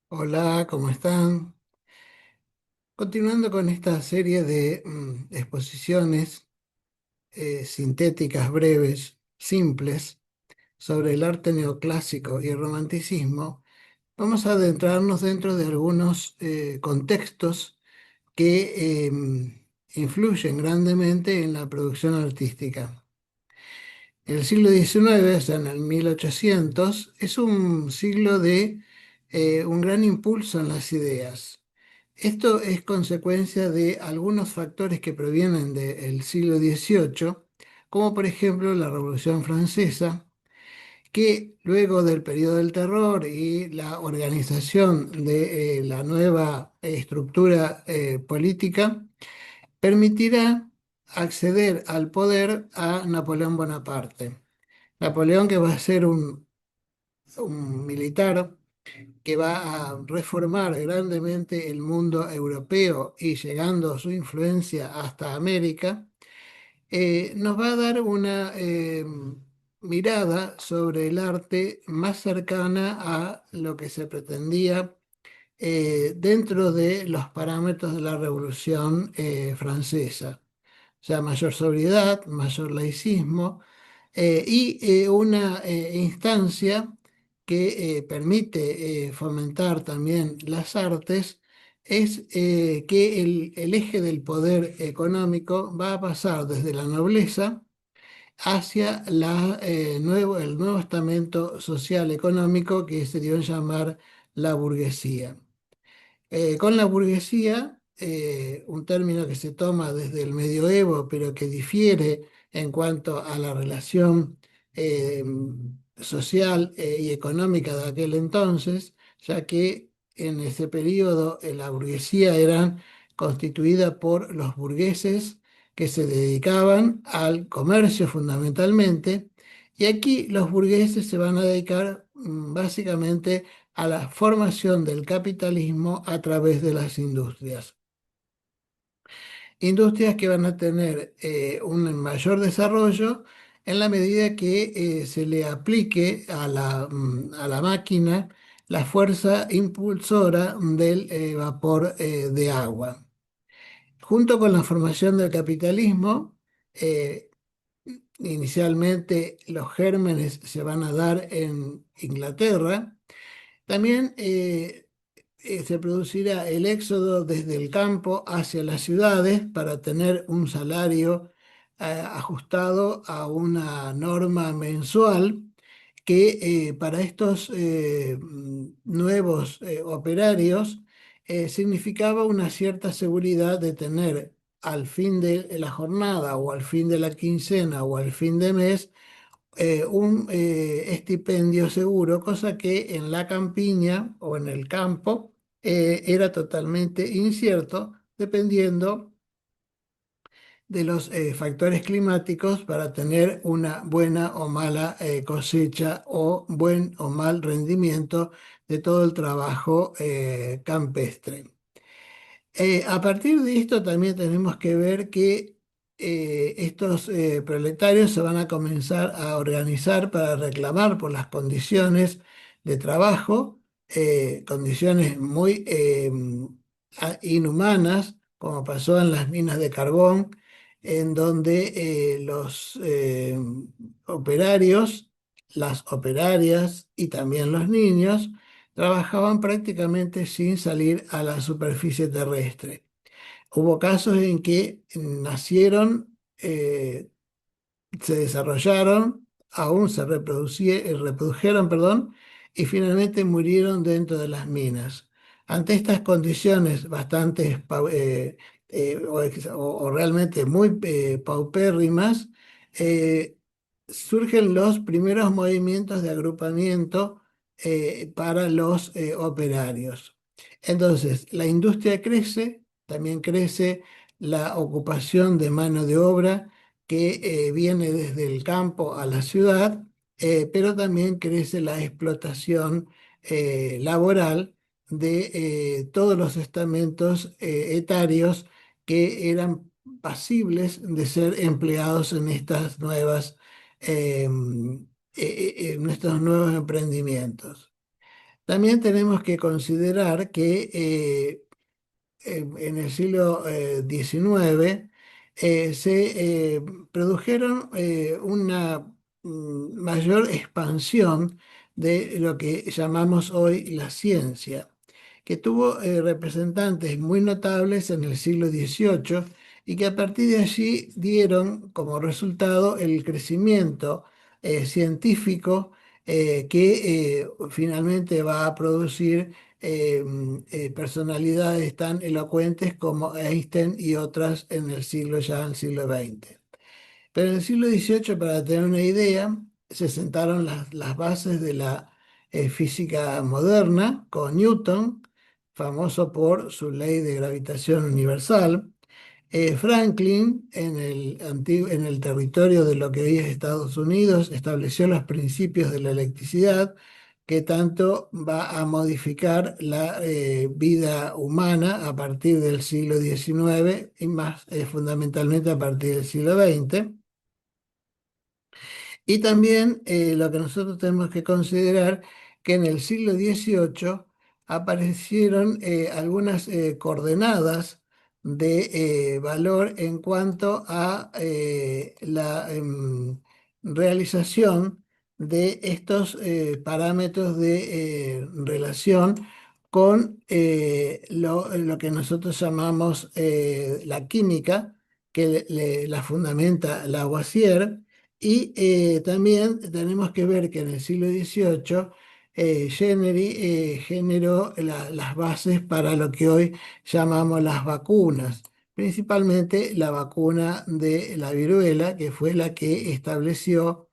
Hola, ¿cómo están? Continuando con esta serie de exposiciones sintéticas, breves, simples, sobre el arte neoclásico y el romanticismo, vamos a adentrarnos dentro de algunos contextos que influyen grandemente en la producción artística. El siglo XIX, o sea, en el 1800, es un siglo de un gran impulso en las ideas. Esto es consecuencia de algunos factores que provienen del siglo XVIII, como por ejemplo la Revolución Francesa, que luego del periodo del terror y la organización de la nueva estructura política, permitirá acceder al poder a Napoleón Bonaparte. Napoleón, que va a ser un militar que va a reformar grandemente el mundo europeo y llegando su influencia hasta América, nos va a dar una mirada sobre el arte más cercana a lo que se pretendía dentro de los parámetros de la Revolución Francesa. O sea, mayor sobriedad, mayor laicismo y una instancia que permite fomentar también las artes es que el eje del poder económico va a pasar desde la nobleza hacia el nuevo estamento social económico que se dio en llamar la burguesía. Con la burguesía, un término que se toma desde el medioevo, pero que difiere en cuanto a la relación eh, social y económica de aquel entonces, ya que en ese periodo la burguesía era constituida por los burgueses que se dedicaban al comercio fundamentalmente, y aquí los burgueses se van a dedicar básicamente a la formación del capitalismo a través de las industrias. Industrias que van a tener un mayor desarrollo en la medida que se le aplique a la máquina la fuerza impulsora del vapor de agua. Junto con la formación del capitalismo, eh, inicialmente los gérmenes se van a dar en Inglaterra. También se producirá el éxodo desde el campo hacia las ciudades para tener un salario ajustado a una norma mensual que para estos nuevos operarios significaba una cierta seguridad de tener al fin de la jornada o al fin de la quincena o al fin de mes un estipendio seguro, cosa que en la campiña o en el campo era totalmente incierto, dependiendo de los factores climáticos para tener una buena o mala cosecha o buen o mal rendimiento de todo el trabajo campestre. A partir de esto también tenemos que ver que estos proletarios se van a comenzar a organizar para reclamar por las condiciones de trabajo, condiciones muy inhumanas, como pasó en las minas de carbón, en donde los operarios, las operarias y también los niños trabajaban prácticamente sin salir a la superficie terrestre. Hubo casos en que nacieron, se desarrollaron, aún reprodujeron, perdón, y finalmente murieron dentro de las minas. Ante estas condiciones bastante o realmente muy paupérrimas, eh, surgen los primeros movimientos de agrupamiento para los operarios. Entonces, la industria crece, también crece la ocupación de mano de obra que viene desde el campo a la ciudad, pero también crece la explotación laboral de todos los estamentos etarios que eran pasibles de ser empleados en estas nuevas, en estos nuevos emprendimientos. También tenemos que considerar que en el siglo XIX se produjeron una mayor expansión de lo que llamamos hoy la ciencia, que tuvo representantes muy notables en el siglo XVIII y que a partir de allí dieron como resultado el crecimiento científico que finalmente va a producir personalidades tan elocuentes como Einstein y otras en el siglo ya en el siglo XX. Pero en el siglo XVIII, para tener una idea, se sentaron las bases de la física moderna con Newton, famoso por su ley de gravitación universal. Franklin, en el territorio de lo que hoy es Estados Unidos, estableció los principios de la electricidad, que tanto va a modificar la vida humana a partir del siglo XIX y más fundamentalmente a partir del siglo XX. Y también lo que nosotros tenemos que considerar que en el siglo XVIII aparecieron algunas coordenadas de valor en cuanto a la realización de estos parámetros de relación con lo que nosotros llamamos la química, que la fundamenta Lavoisier y también tenemos que ver que en el siglo XVIII Jenner generó las bases para lo que hoy llamamos las vacunas, principalmente la vacuna de la viruela, que fue la que estableció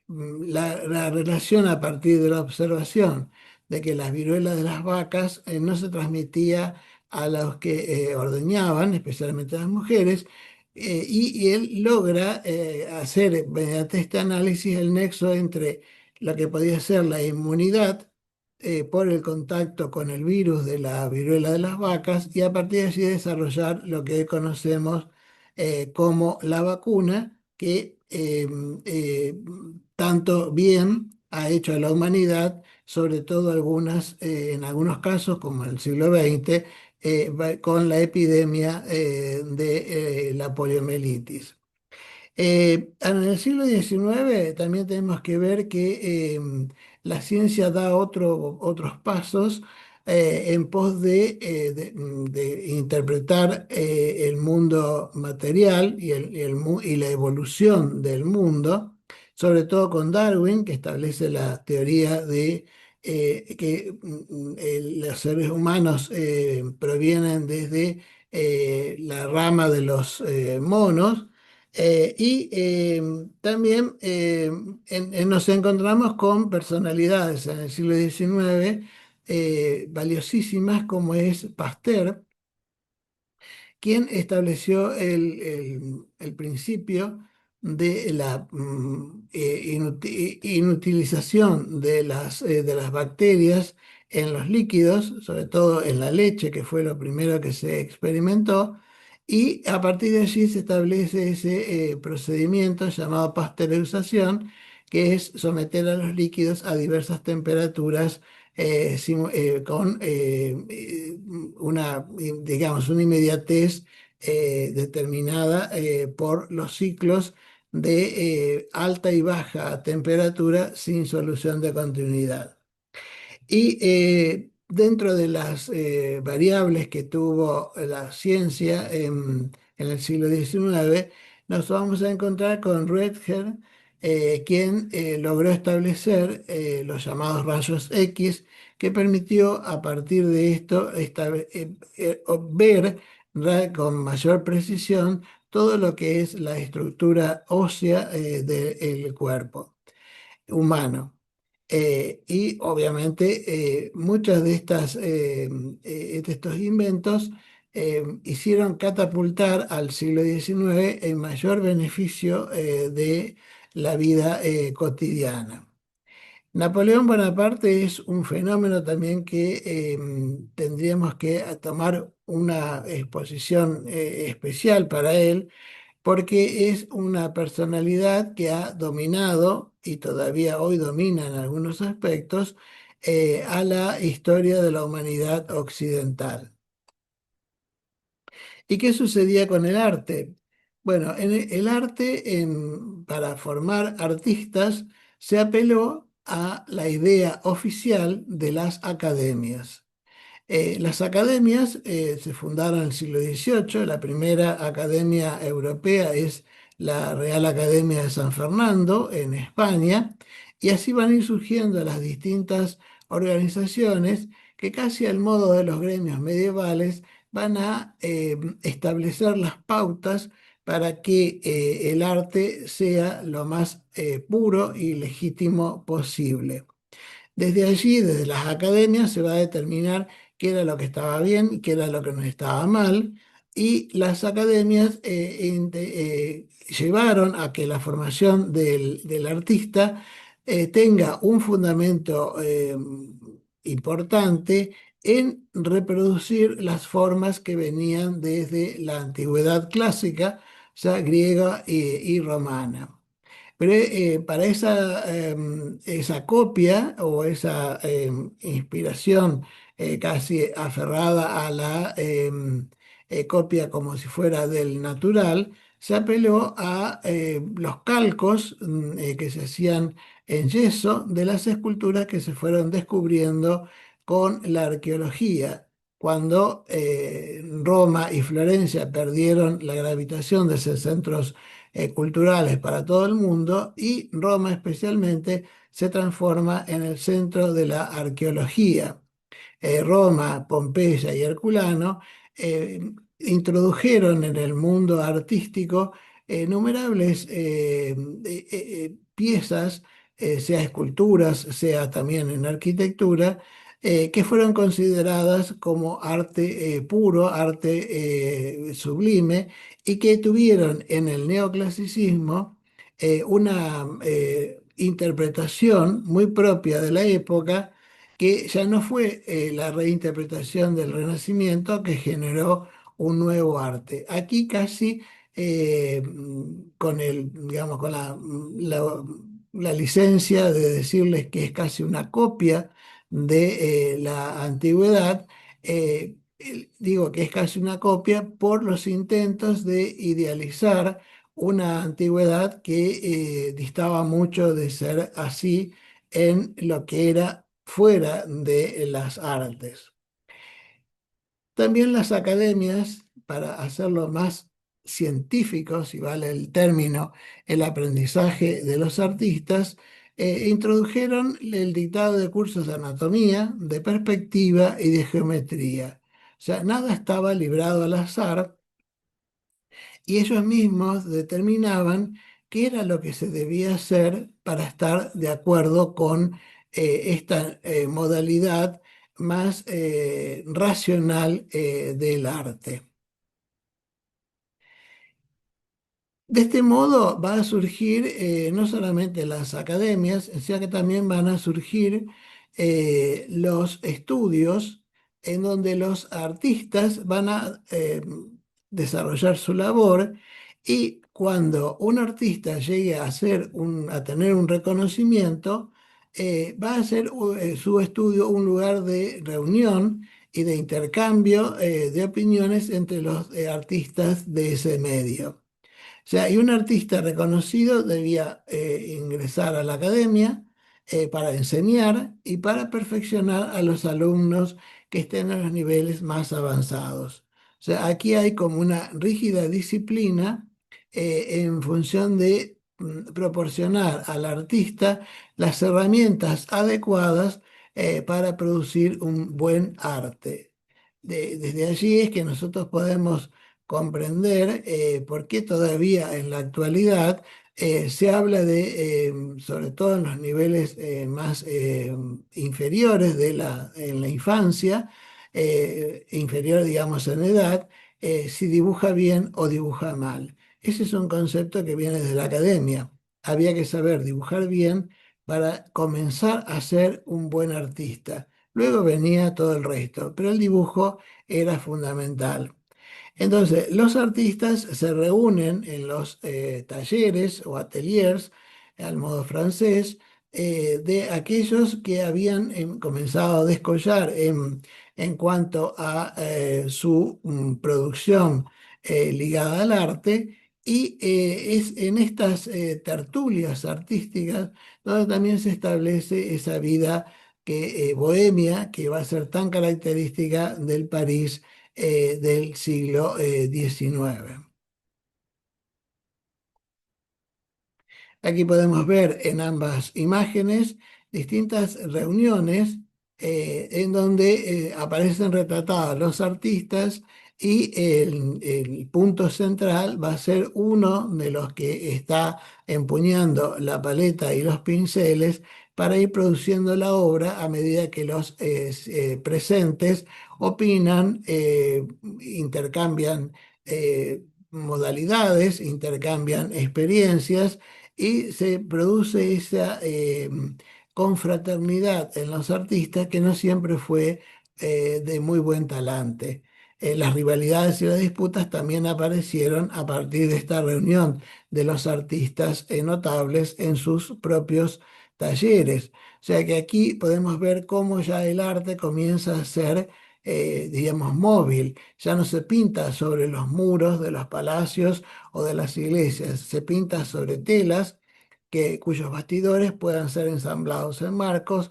la relación a partir de la observación de que las viruelas de las vacas no se transmitía a los que ordeñaban, especialmente a las mujeres, y él logra hacer mediante este análisis el nexo entre lo que podía ser la inmunidad por el contacto con el virus de la viruela de las vacas y a partir de allí desarrollar lo que hoy conocemos como la vacuna que tanto bien ha hecho a la humanidad, sobre todo en algunos casos, como en el siglo XX, con la epidemia de la poliomielitis. En el siglo XIX también tenemos que ver que la ciencia da otros pasos en pos de interpretar el mundo material y la evolución del mundo, sobre todo con Darwin, que establece la teoría de que los seres humanos provienen desde la rama de los monos también nos encontramos con personalidades en el siglo XIX valiosísimas como es Pasteur, quien estableció el principio de la inutilización de las bacterias en los líquidos, sobre todo en la leche, que fue lo primero que se experimentó, y a partir de allí se establece ese procedimiento llamado pasteurización, que es someter a los líquidos a diversas temperaturas con digamos, una inmediatez determinada por los ciclos de alta y baja temperatura sin solución de continuidad. Y dentro de las variables que tuvo la ciencia en el siglo XIX, nos vamos a encontrar con Röntgen, quien logró establecer los llamados rayos X, que permitió a partir de esto ver con mayor precisión todo lo que es la estructura ósea del cuerpo humano. Y obviamente muchas de estos inventos hicieron catapultar al siglo XIX en mayor beneficio de la vida cotidiana. Napoleón Bonaparte es un fenómeno también que tendríamos que tomar una exposición especial para él porque es una personalidad que ha dominado y todavía hoy domina en algunos aspectos a la historia de la humanidad occidental. ¿Y qué sucedía con el arte? Bueno, en el arte, para formar artistas, se apeló a la idea oficial de las academias. Las academias se fundaron en el siglo XVIII. La primera academia europea es la Real Academia de San Fernando en España, y así van a ir surgiendo las distintas organizaciones que, casi al modo de los gremios medievales, van a establecer las pautas para que el arte sea lo más puro y legítimo posible. Desde allí, desde las academias, se va a determinar qué era lo que estaba bien y qué era lo que no estaba mal. Y las academias llevaron a que la formación del artista tenga un fundamento importante en reproducir las formas que venían desde la antigüedad clásica, o sea, griega y romana. Pero para esa copia o esa inspiración casi aferrada a la copia como si fuera del natural, se apeló a los calcos que se hacían en yeso de las esculturas que se fueron descubriendo con la arqueología. Cuando Roma y Florencia perdieron la gravitación de sus centros culturales para todo el mundo, y Roma especialmente se transforma en el centro de la arqueología. Roma, Pompeya y Herculano eh, introdujeron en el mundo artístico innumerables piezas, sea esculturas, sea también en arquitectura, que fueron consideradas como arte puro, arte sublime, y que tuvieron en el neoclasicismo una interpretación muy propia de la época, que ya no fue la reinterpretación del Renacimiento que generó un nuevo arte. Aquí casi con digamos, con la licencia de decirles que es casi una copia de la antigüedad. Digo que es casi una copia por los intentos de idealizar una antigüedad que distaba mucho de ser así en lo que era fuera de las artes. También las academias, para hacerlo más científico, si vale el término, el aprendizaje de los artistas, introdujeron el dictado de cursos de anatomía, de perspectiva y de geometría. O sea, nada estaba librado al azar, y ellos mismos determinaban qué era lo que se debía hacer para estar de acuerdo con esta modalidad más racional del arte. De este modo va a surgir no solamente las academias, sino que también van a surgir los estudios en donde los artistas van a desarrollar su labor, y cuando un artista llegue a a tener un reconocimiento, va a ser su estudio un lugar de reunión y de intercambio de opiniones entre los artistas de ese medio. O sea, y un artista reconocido debía ingresar a la academia para enseñar y para perfeccionar a los alumnos que estén en los niveles más avanzados. O sea, aquí hay como una rígida disciplina en función de proporcionar al artista las herramientas adecuadas para producir un buen arte. Desde allí es que nosotros podemos comprender por qué todavía en la actualidad se habla de, sobre todo en los niveles más inferiores en la infancia, inferior digamos en edad, si dibuja bien o dibuja mal. Ese es un concepto que viene de la academia. Había que saber dibujar bien para comenzar a ser un buen artista. Luego venía todo el resto, pero el dibujo era fundamental. Entonces, los artistas se reúnen en los talleres o ateliers, al modo francés, de aquellos que habían comenzado a descollar en cuanto a su producción ligada al arte. Y es en estas tertulias artísticas donde también se establece esa vida bohemia que va a ser tan característica del París del siglo XIX. Aquí podemos ver en ambas imágenes distintas reuniones en donde aparecen retratados los artistas y el punto central va a ser uno de los que está empuñando la paleta y los pinceles para ir produciendo la obra a medida que los presentes opinan, intercambian modalidades, intercambian experiencias y se produce esa confraternidad en los artistas que no siempre fue de muy buen talante. Las rivalidades y las disputas también aparecieron a partir de esta reunión de los artistas notables en sus propios talleres. O sea que aquí podemos ver cómo ya el arte comienza a ser, digamos, móvil. Ya no se pinta sobre los muros de los palacios o de las iglesias, se pinta sobre telas cuyos bastidores puedan ser ensamblados en marcos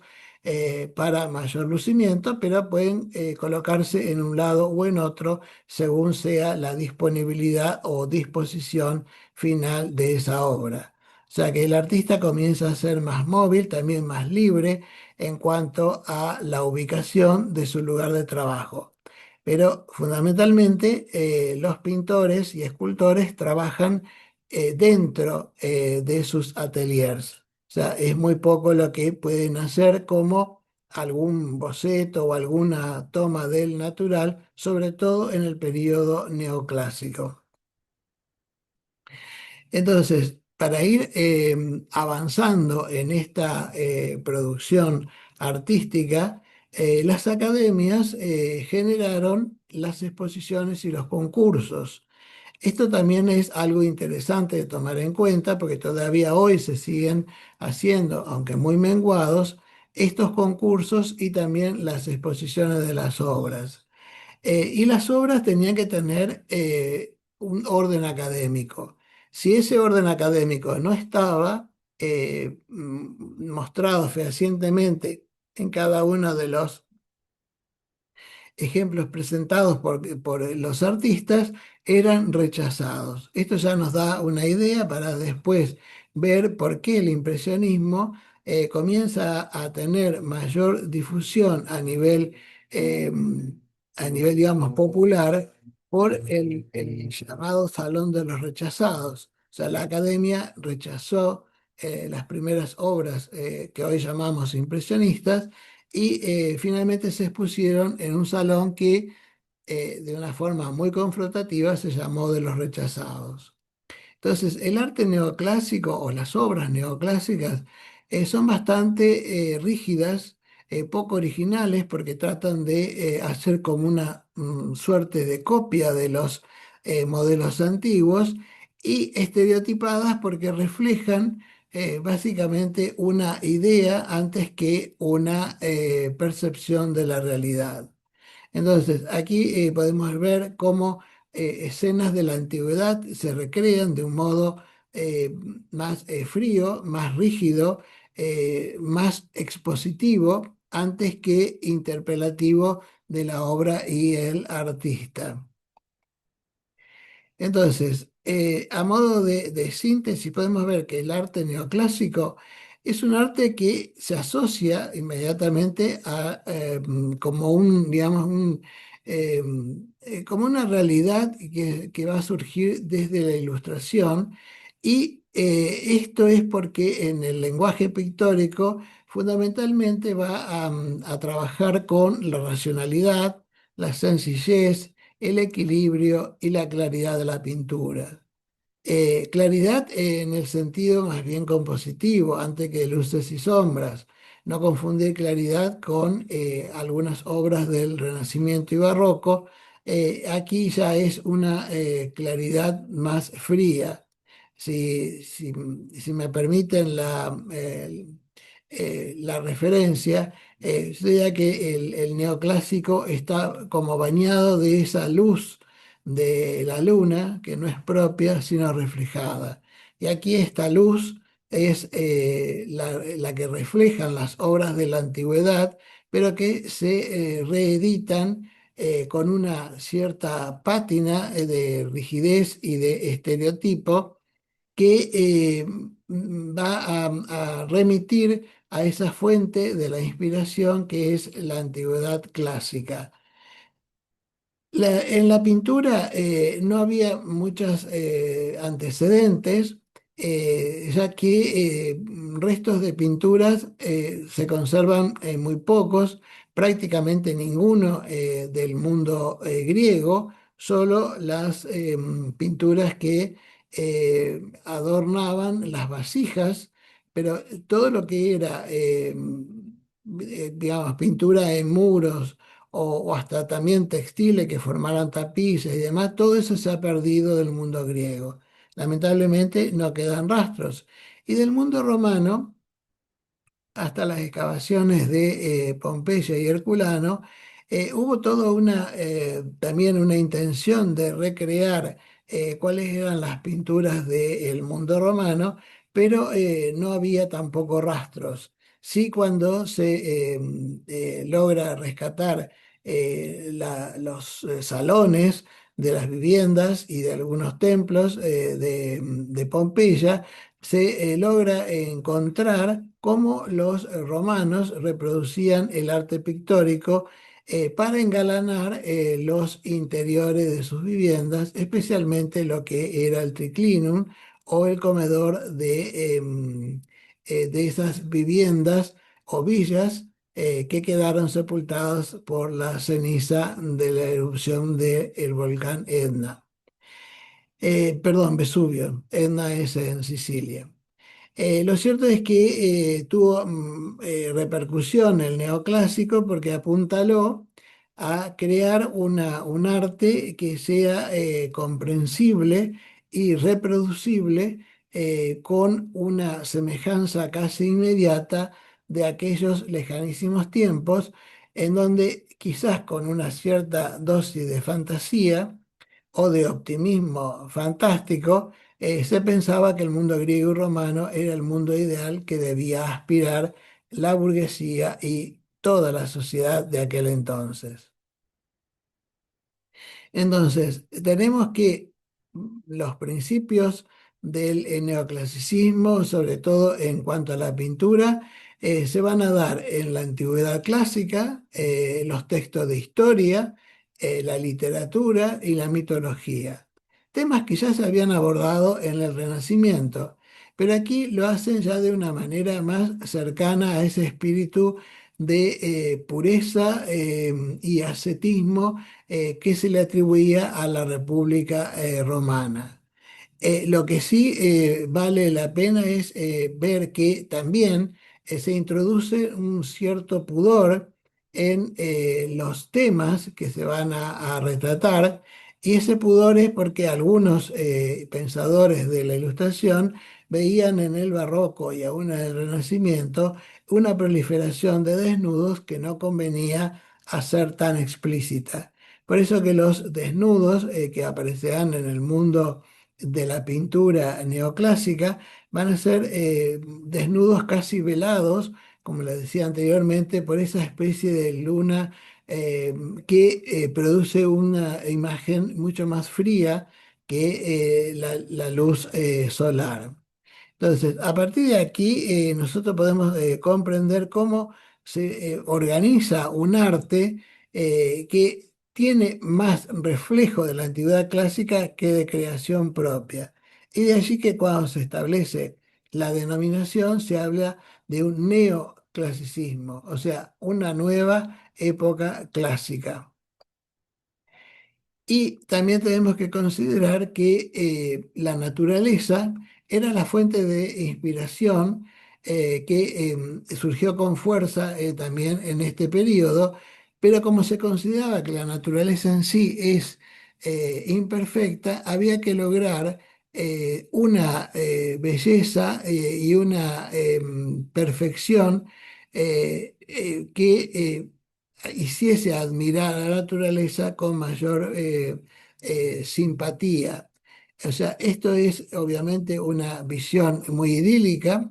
para mayor lucimiento, pero pueden colocarse en un lado o en otro según sea la disponibilidad o disposición final de esa obra. O sea que el artista comienza a ser más móvil, también más libre en cuanto a la ubicación de su lugar de trabajo. Pero fundamentalmente los pintores y escultores trabajan dentro de sus ateliers. O sea, es muy poco lo que pueden hacer como algún boceto o alguna toma del natural, sobre todo en el periodo neoclásico. Entonces, para ir avanzando en esta producción artística, las academias generaron las exposiciones y los concursos. Esto también es algo interesante de tomar en cuenta porque todavía hoy se siguen haciendo, aunque muy menguados, estos concursos y también las exposiciones de las obras. Y las obras tenían que tener un orden académico. Si ese orden académico no estaba mostrado fehacientemente en cada uno de los ejemplos presentados por los artistas eran rechazados. Esto ya nos da una idea para después ver por qué el impresionismo comienza a tener mayor difusión eh, a nivel, digamos, popular por el llamado Salón de los Rechazados. O sea, la academia rechazó las primeras obras que hoy llamamos impresionistas y finalmente se expusieron en un salón que de una forma muy confrontativa se llamó de los rechazados. Entonces, el arte neoclásico o las obras neoclásicas son bastante rígidas, poco originales, porque tratan de hacer como una suerte de copia de los modelos antiguos y estereotipadas porque reflejan básicamente una idea antes que una percepción de la realidad. Entonces, aquí podemos ver cómo escenas de la antigüedad se recrean de un modo eh, más frío, más rígido, más expositivo, antes que interpelativo de la obra y el artista. Entonces, a modo de síntesis, podemos ver que el arte neoclásico es un arte que se asocia inmediatamente a como un, digamos, eh, como una realidad que va a surgir desde la ilustración y esto es porque en el lenguaje pictórico fundamentalmente va a trabajar con la racionalidad, la sencillez, el equilibrio y la claridad de la pintura. Claridad en el sentido más bien compositivo, antes que luces y sombras. No confundir claridad con algunas obras del Renacimiento y Barroco. Aquí ya es una claridad más fría. Si me permiten la referencia, yo diría que el neoclásico está como bañado de esa luz de la luna, que no es propia, sino reflejada. Y aquí esta luz es la que reflejan las obras de la antigüedad, pero que se reeditan con una cierta pátina de rigidez y de estereotipo que va a remitir a esa fuente de la inspiración que es la antigüedad clásica. En la pintura no había muchos antecedentes, ya que restos de pinturas se conservan muy pocos, prácticamente ninguno del mundo griego, solo las pinturas que adornaban las vasijas, pero todo lo que era, digamos, pintura en muros, o hasta también textiles que formaran tapices y demás, todo eso se ha perdido del mundo griego. Lamentablemente no quedan rastros. Y del mundo romano, hasta las excavaciones de Pompeya y Herculano, hubo toda también una intención de recrear cuáles eran las pinturas del mundo romano, pero no había tampoco rastros. Sí, cuando se logra rescatar los salones de las viviendas y de algunos templos de Pompeya, se logra encontrar cómo los romanos reproducían el arte pictórico para engalanar los interiores de sus viviendas, especialmente lo que era el triclinum o el comedor de esas viviendas o villas que quedaron sepultadas por la ceniza de la erupción del volcán Etna. Perdón, Vesubio. Etna es en Sicilia. Lo cierto es que tuvo repercusión el neoclásico porque apuntaló a crear un arte que sea comprensible y reproducible con una semejanza casi inmediata de aquellos lejanísimos tiempos en donde quizás con una cierta dosis de fantasía o de optimismo fantástico, se pensaba que el mundo griego y romano era el mundo ideal que debía aspirar la burguesía y toda la sociedad de aquel entonces. Entonces, tenemos que los principios del neoclasicismo, sobre todo en cuanto a la pintura, se van a dar en la antigüedad clásica, los textos de historia, la literatura y la mitología. Temas que ya se habían abordado en el Renacimiento, pero aquí lo hacen ya de una manera más cercana a ese espíritu de pureza y ascetismo que se le atribuía a la República Romana. Lo que sí vale la pena es ver que también se introduce un cierto pudor en los temas que se van a retratar, y ese pudor es porque algunos pensadores de la Ilustración veían en el Barroco y aún en el Renacimiento una proliferación de desnudos que no convenía hacer tan explícita. Por eso que los desnudos que aparecerán en el mundo de la pintura neoclásica van a ser desnudos casi velados, como les decía anteriormente, por esa especie de luna eh, que produce una imagen mucho más fría que la luz solar. Entonces, a partir de aquí, nosotros podemos comprender cómo se organiza un arte que tiene más reflejo de la antigüedad clásica que de creación propia. Y de allí que cuando se establece la denominación, se habla de un neoclasicismo, o sea, una nueva época clásica. Y también tenemos que considerar que la naturaleza era la fuente de inspiración que surgió con fuerza también en este periodo, pero como se consideraba que la naturaleza en sí es imperfecta, había que lograr una belleza y una perfección que hiciese admirar a la naturaleza con mayor simpatía. O sea, esto es obviamente una visión muy idílica,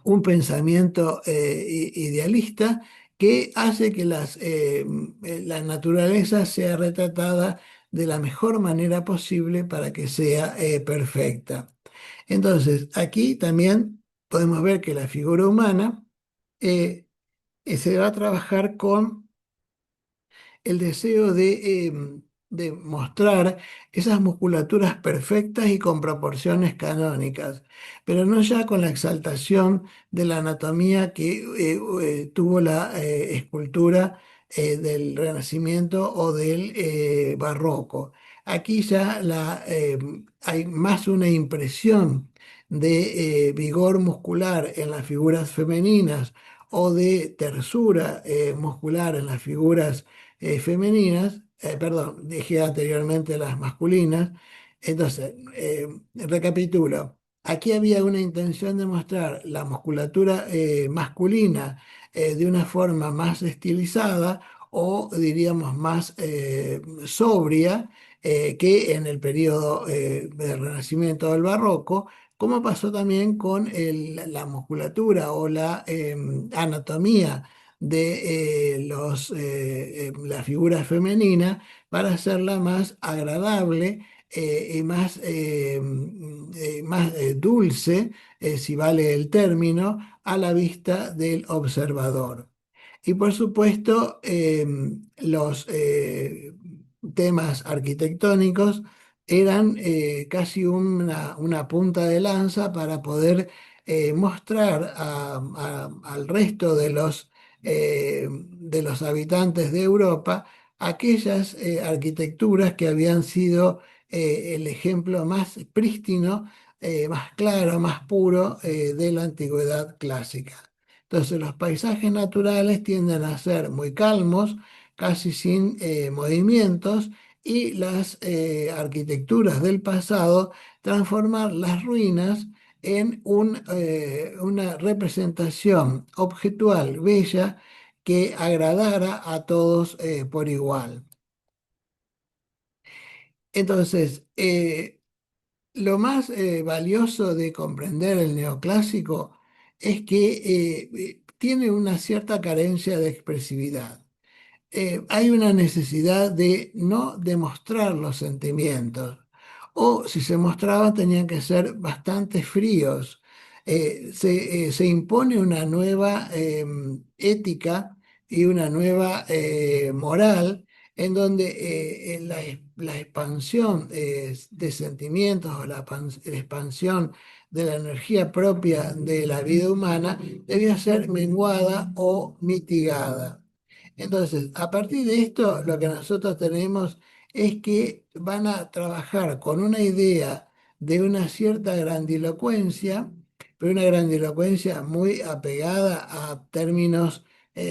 un pensamiento idealista que hace que la naturaleza sea retratada de la mejor manera posible para que sea perfecta. Entonces, aquí también podemos ver que la figura humana eh, se va a trabajar con el deseo de mostrar esas musculaturas perfectas y con proporciones canónicas, pero no ya con la exaltación de la anatomía que tuvo la escultura del Renacimiento o del Barroco. Aquí ya hay más una impresión de vigor muscular en las figuras femeninas o de tersura muscular en las figuras femeninas, perdón, dije anteriormente las masculinas. Entonces, recapitulo. Aquí había una intención de mostrar la musculatura masculina de una forma más estilizada o diríamos más sobria que en el periodo del Renacimiento del Barroco, como pasó también con la musculatura o la anatomía de la figura femenina para hacerla más agradable y más dulce, si vale el término, a la vista del observador. Y por supuesto, los temas arquitectónicos eran casi una punta de lanza para poder mostrar al resto de los habitantes de Europa aquellas arquitecturas que habían sido el ejemplo más prístino, más claro, más puro de la antigüedad clásica. Entonces los paisajes naturales tienden a ser muy calmos, casi sin movimientos, y las arquitecturas del pasado transformar las ruinas en una representación objetual bella que agradara a todos por igual. Entonces, lo más valioso de comprender el neoclásico es que tiene una cierta carencia de expresividad. Hay una necesidad de no demostrar los sentimientos, o si se mostraban tenían que ser bastante fríos. Se impone una nueva ética y una nueva moral en donde la expansión de sentimientos o la expansión de la energía propia de la vida humana debía ser menguada o mitigada. Entonces, a partir de esto, lo que nosotros tenemos es que van a trabajar con una idea de una cierta grandilocuencia, pero una grandilocuencia muy apegada a términos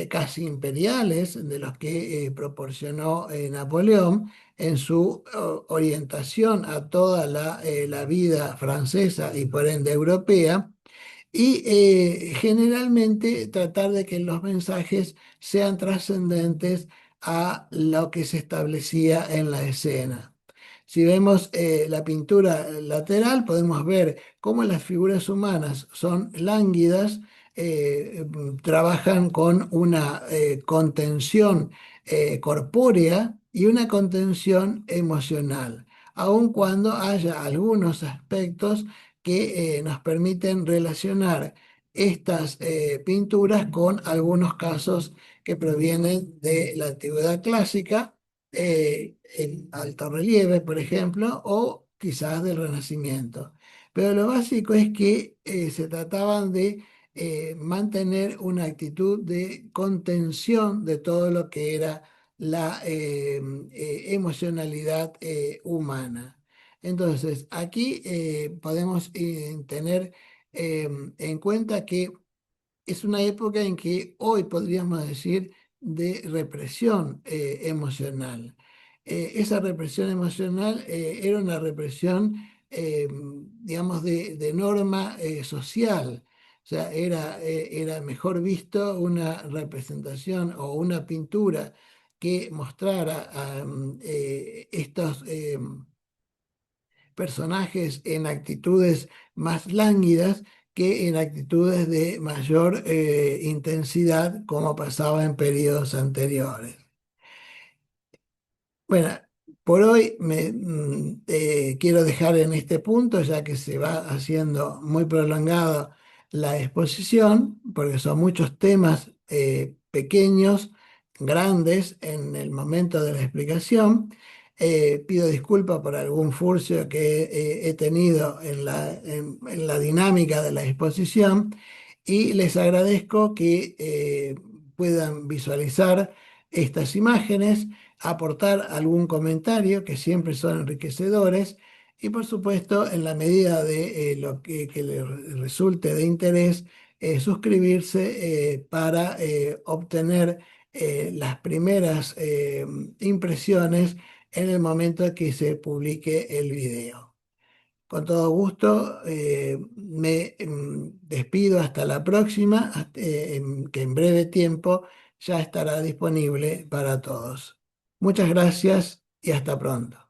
casi imperiales de los que proporcionó Napoleón en su orientación a toda la vida francesa y por ende europea y generalmente tratar de que los mensajes sean trascendentes a lo que se establecía en la escena. Si vemos la pintura lateral, podemos ver cómo las figuras humanas son lánguidas, trabajan con una contención corpórea y una contención emocional, aun cuando haya algunos aspectos que nos permiten relacionar estas pinturas con algunos casos que provienen de la antigüedad clásica, en alto relieve, por ejemplo, o quizás del Renacimiento. Pero lo básico es que se trataban de mantener una actitud de contención de todo lo que era la emocionalidad humana. Entonces, aquí podemos tener en cuenta que es una época en que hoy podríamos decir de represión emocional. Esa represión emocional era una represión digamos, de norma social. O sea, era mejor visto una representación o una pintura que mostrara estos personajes en actitudes más lánguidas que en actitudes de mayor intensidad, como pasaba en periodos anteriores. Bueno, por hoy quiero dejar en este punto, ya que se va haciendo muy prolongado la exposición, porque son muchos temas pequeños, grandes en el momento de la explicación. Pido disculpas por algún furcio que he tenido en la dinámica de la exposición y les agradezco que puedan visualizar estas imágenes, aportar algún comentario, que siempre son enriquecedores, y por supuesto, en la medida de lo que le resulte de interés, suscribirse para obtener las primeras impresiones en el momento que se publique el video. Con todo gusto, me despido hasta la próxima, que en breve tiempo ya estará disponible para todos. Muchas gracias y hasta pronto.